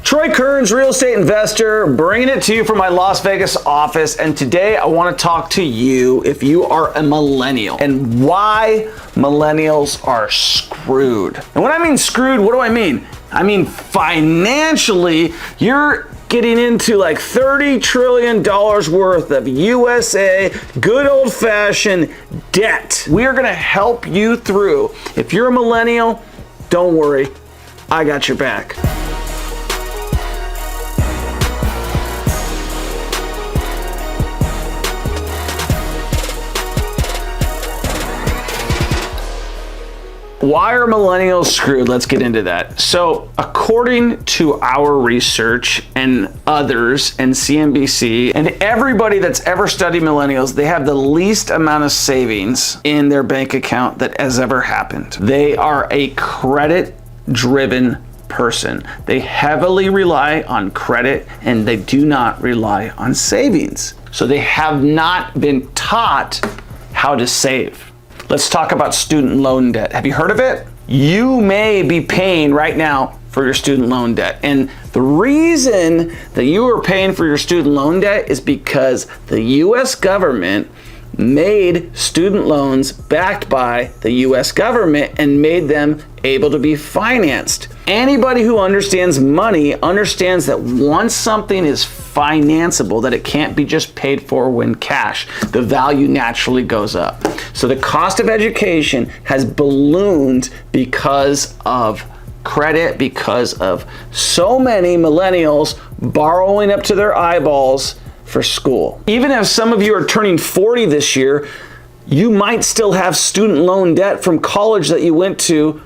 Troy Kearns, real estate investor, bringing it to you from my Las Vegas office. And today I want to talk to you if you are a millennial and why millennials are screwed. And when I mean screwed, what do I mean? I mean financially, you're getting into like $30 trillion worth of USA good old-fashioned debt. We are going to help you through. If you're a millennial, don't worry, I got your back. Why are millennials screwed? Let's get into that. So according to our research and others and CNBC and everybody that's ever studied millennials, they have the least amount of savings in their bank account that has ever happened. They are a credit-driven person. They heavily rely on credit and they do not rely on savings. So they have not been taught how to save. Let's talk about student loan debt. Have you heard of it? You may be paying right now for your student loan debt. And the reason that you are paying for your student loan debt is because the US government made student loans backed by the US government and made them able to be financed. Anybody who understands money understands that once something is financeable, that it can't be just paid for when cash. The value naturally goes up. So the cost of education has ballooned because of credit, because of so many millennials borrowing up to their eyeballs for school. Even if some of you are turning 40 this year, you might still have student loan debt from college that you went to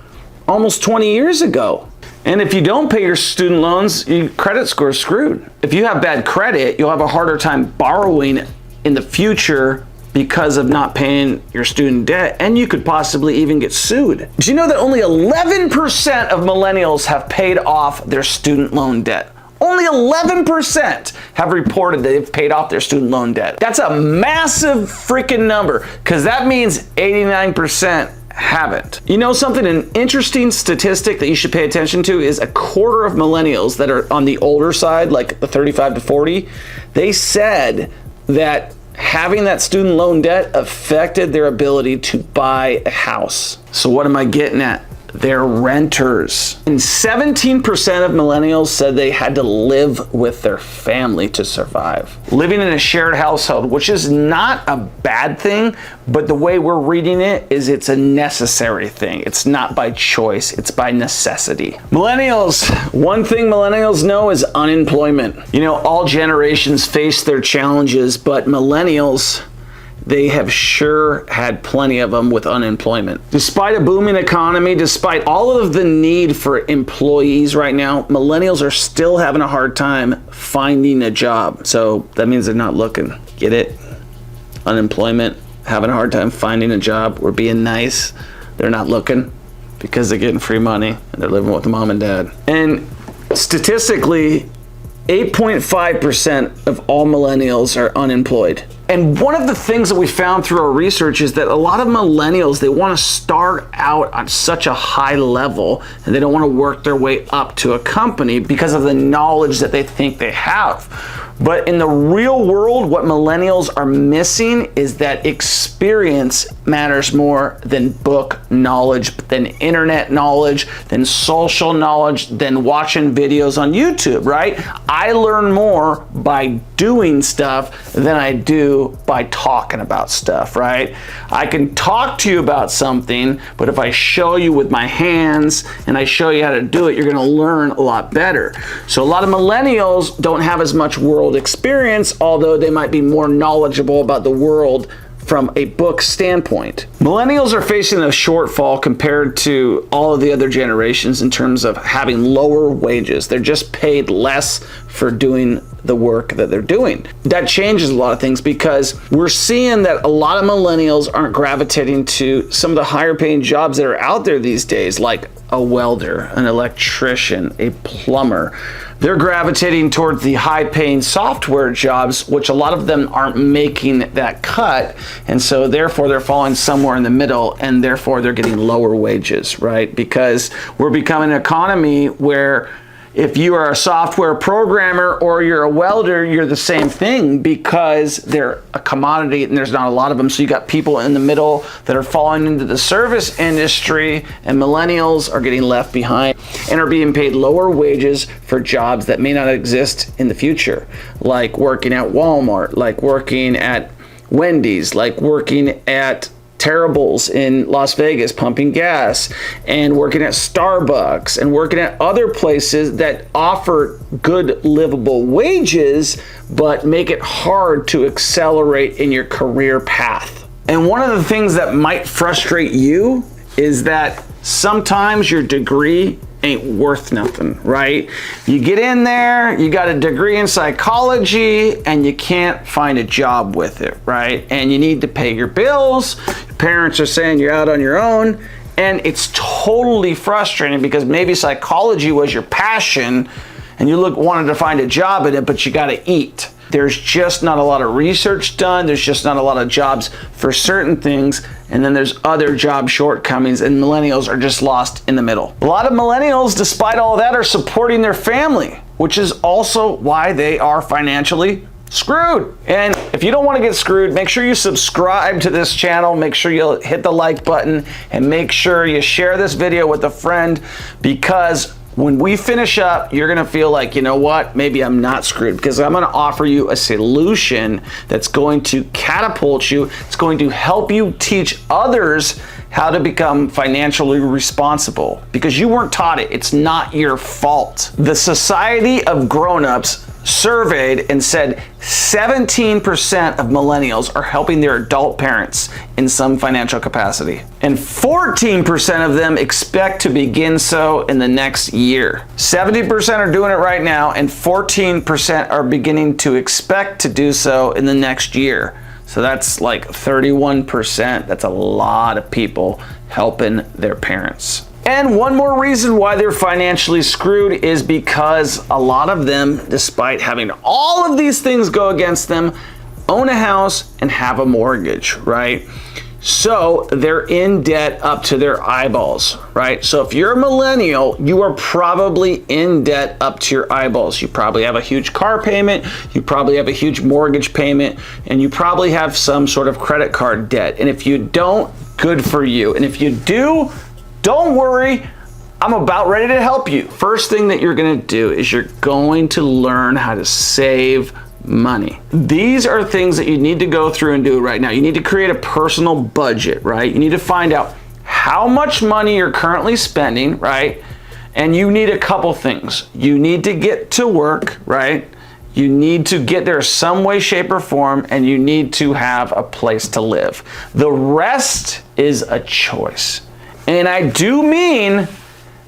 almost 20 years ago. And if you don't pay your student loans, your credit score is screwed. If you have bad credit, you'll have a harder time borrowing in the future because of not paying your student debt, and you could possibly even get sued. Do you know that only 11% of millennials have paid off their student loan debt? Only 11% have reported that they've paid off their student loan debt. That's a massive freaking number, because that means 89% haven't. You know something, an interesting statistic that you should pay attention to is a quarter of millennials that are on the older side, like the 35 to 40, they said that having that student loan debt affected their ability to buy a house. So what am I getting at? They're renters. And 17% of millennials said they had to live with their family to survive. Living in a shared household, which is not a bad thing, but the way we're reading it is it's a necessary thing. It's not by choice, it's by necessity. Millennials, one thing millennials know is unemployment. You know, all generations face their challenges, but millennials, they have sure had plenty of them with unemployment. Despite a booming economy, despite all of the need for employees right now, millennials are still having a hard time finding a job. So that means they're not looking. Get it? Unemployment, having a hard time finding a job. We're being nice. They're not looking because they're getting free money and they're living with mom and dad. And statistically, 8.5% of all millennials are unemployed. And one of the things that we found through our research is that a lot of millennials, they want to start out on such a high level and they don't want to work their way up to a company because of the knowledge that they think they have. But in the real world, what millennials are missing is that experience matters more than book knowledge, than internet knowledge, than social knowledge, than watching videos on YouTube, right? I learn more by doing stuff than I do by talking about stuff, right? I can talk to you about something, but if I show you with my hands and I show you how to do it, you're gonna learn a lot better. So a lot of millennials don't have as much world experience, although they might be more knowledgeable about the world from a book standpoint. Millennials are facing a shortfall compared to all of the other generations in terms of having lower wages. They're just paid less for doing the work that they're doing. That changes a lot of things because we're seeing that a lot of millennials aren't gravitating to some of the higher paying jobs that are out there these days, like a welder, an electrician, a plumber. They're gravitating towards the high-paying software jobs, which a lot of them aren't making that cut, and so therefore they're falling somewhere in the middle, and therefore they're getting lower wages, right? Because we're becoming an economy where If you are a software programmer or you're a welder, you're the same thing because they're a commodity and there's not a lot of them. So you got people in the middle that are falling into the service industry, and millennials are getting left behind and are being paid lower wages for jobs that may not exist in the future, like working at Walmart, like working at Wendy's, like working at Terribles in Las Vegas pumping gas, and working at Starbucks, and working at other places that offer good livable wages but make it hard to accelerate in your career path. And one of the things that might frustrate you is that sometimes your degree ain't worth nothing, right? You get in there, you got a degree in psychology, and you can't find a job with it, right? And you need to pay your bills. Your parents are saying you're out on your own, and it's totally frustrating because maybe psychology was your passion and you wanted to find a job in it, but you got to eat. There's just not a lot of research done. There's just not a lot of jobs for certain things. And then there's other job shortcomings, and millennials are just lost in the middle. A lot of millennials, despite all of that, are supporting their family, which is also why they are financially screwed. And if you don't want to get screwed, make sure you subscribe to this channel. Make sure you hit the like button, and make sure you share this video with a friend, because when we finish up, you're gonna feel like, you know what, maybe I'm not screwed, because I'm gonna offer you a solution that's going to catapult you. It's going to help you teach others how to become financially responsible, because you weren't taught it. It's not your fault. The Society of Grown-Ups surveyed and said 17% of millennials are helping their adult parents in some financial capacity. And 14% of them expect to begin so in the next year. 70% are doing it right now, and 14% are beginning to expect to do so in the next year. So that's like 31%. That's a lot of people helping their parents. And one more reason why they're financially screwed is because a lot of them, despite having all of these things go against them, own a house and have a mortgage, right? So they're in debt up to their eyeballs, right? So if you're a millennial, you are probably in debt up to your eyeballs. You probably have a huge car payment, you probably have a huge mortgage payment, and you probably have some sort of credit card debt. And if you don't, good for you. And if you do, don't worry, I'm about ready to help you. First thing that you're gonna do is you're going to learn how to save money. These are things that you need to go through and do right now. You need to create a personal budget, right? You need to find out how much money you're currently spending, right? And you need a couple things. You need to get to work, right? You need to get there some way, shape, or form, and you need to have a place to live. The rest is a choice. And I do mean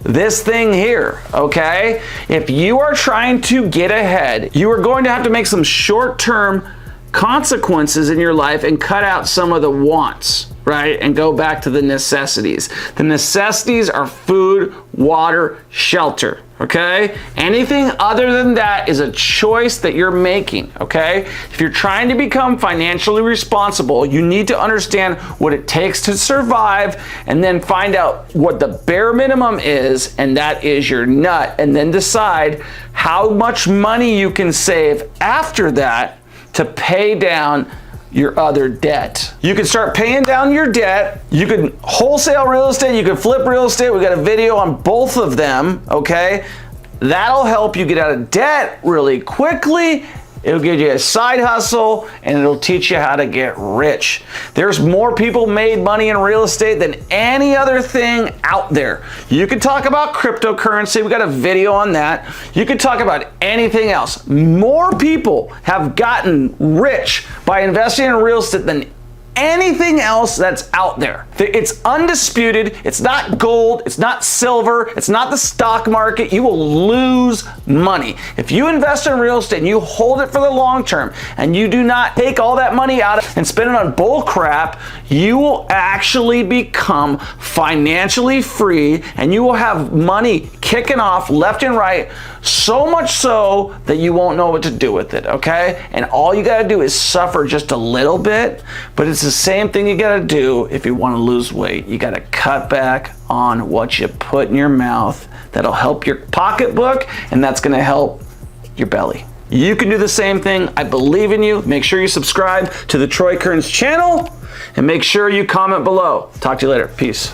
this thing here, okay? If you are trying to get ahead, you are going to have to make some short-term consequences in your life and cut out some of the wants, right? And go back to the necessities. The necessities are food, water, shelter, okay? Anything other than that is a choice that you're making, okay? If you're trying to become financially responsible, you need to understand what it takes to survive, and then find out what the bare minimum is, and that is your nut, and then decide how much money you can save after that to pay down your other debt. You can start paying down your debt. You can wholesale real estate. You can flip real estate. We got a video on both of them, okay? That'll help you get out of debt really quickly. It'll give you a side hustle, and it'll teach you how to get rich. There's more people made money in real estate than any other thing out there. You could talk about cryptocurrency. We got a video on that. You could talk about anything else. More people have gotten rich by investing in real estate than anything else that's out there. It's undisputed. It's not gold. It's not silver. It's not the stock market. You will lose money. If you invest in real estate and you hold it for the long term, and you do not take all that money out and spend it on bull crap, you will actually become financially free, and you will have money kicking off left and right, So much so that you won't know what to do with it, okay? And all you gotta do is suffer just a little bit, but it's the same thing you gotta do if you wanna lose weight. You gotta cut back on what you put in your mouth. That'll help your pocketbook, and that's gonna help your belly. You can do the same thing. I believe in you. Make sure you subscribe to the Troy Kearns channel, and make sure you comment below. Talk to you later. Peace.